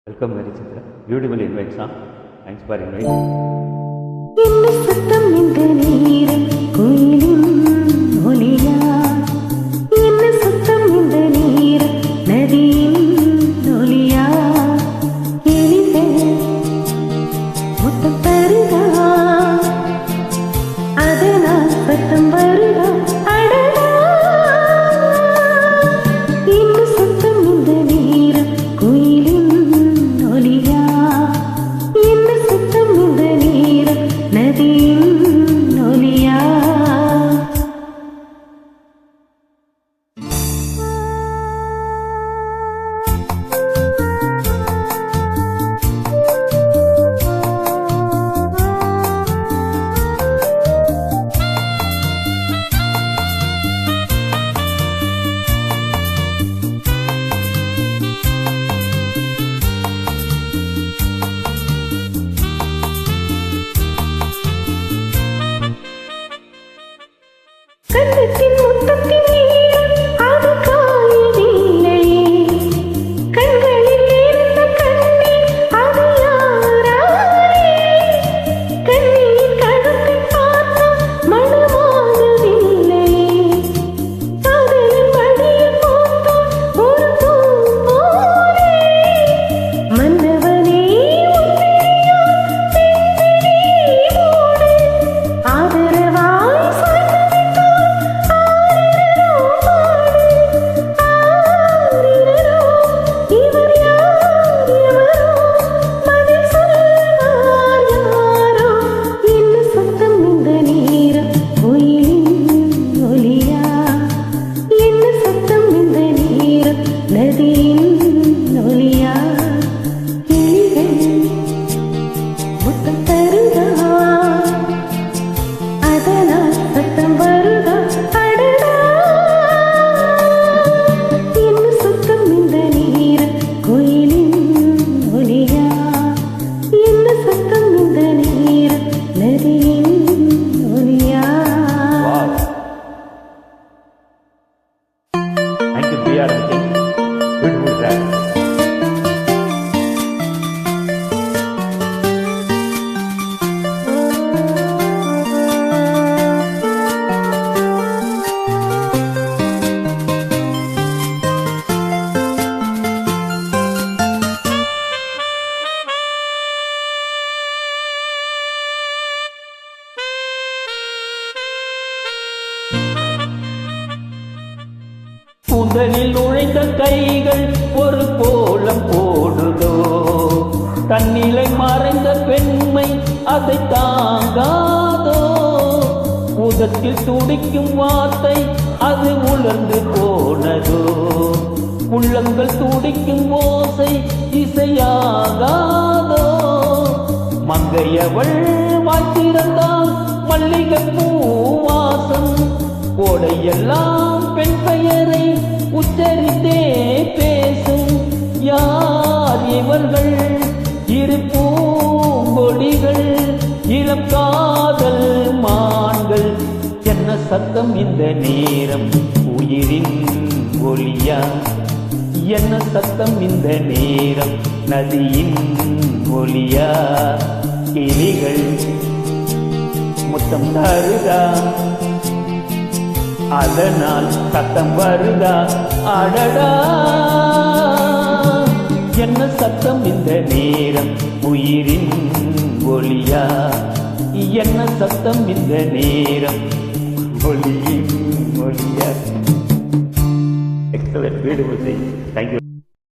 Welcome, very Chitra. Beautiful invite song. Thanks for inviting. என்ன சத்தம் இந்த நீரில் கோயிலின் ஒலியா? என்ன சத்தம் இந்த நீரில் நதியின் ஒலியா? எலிகள் முத்தம் தருதா, அதனால் சத்தம் வருதா? அடடா, என்ன சத்தம் இந்த நீரில் கோயிலின் ஒலியா? என்ன சத்தம் இந்த நீரில் நதியின் ஒலியா? கண்ணத்தின் முத்தத்தின் நீரம் அது காயவில்லை, கண்களில் இருந்த கண்ணீர் அது யாராலே? கண்ணீர் கழுத்தை பார்த்த மனமாகவில்லை, காதலின் வழியில் போத்தோம் ஒரு பூ போலே. மன்னவனே உன்னிடையால் தென்விழி மூடு, ஆதரவாய் Thank you, PR. Beautiful track. கூந்தலில் நுழைந்த கைகள் ஒரு கோலம் போடுதோ, தன்னிலை மறைந்த பெண்மை அதை தாங்காதோ, உதத்தில் துடிக்கும் வார்த்தை அது உலர்ந்து போனதோ, உள்ளங்கள் துடிக்கும் ஓசை இசையாகாதோ, மங்கையவள் வாய்த்திருந்தால் மல்லிகை பூவாசம், கோடையெல்லாம் பெண் பெயரை உச்சரித்தே பேசும், யார் இவர்கள் இரு பூங்கொடிகள் இளம் காதல் மான்கள், என்ன சத்தம் இந்த நேரம் உயிரின் ஒலியா? என்ன சத்தம் இந்த நேரம் நதியின் ஒலியா? கிளிகள் முத்தம் தருதா, அதனால் சத்தம் வருதா? அடடா, என்ன சத்தம் இந்த நேரம் உயிரின் ஒலியா? என்ன சத்தம் இந்த நேரம் ஒலியின் ஒலியா? Excellent, beautiful thing. Thank you.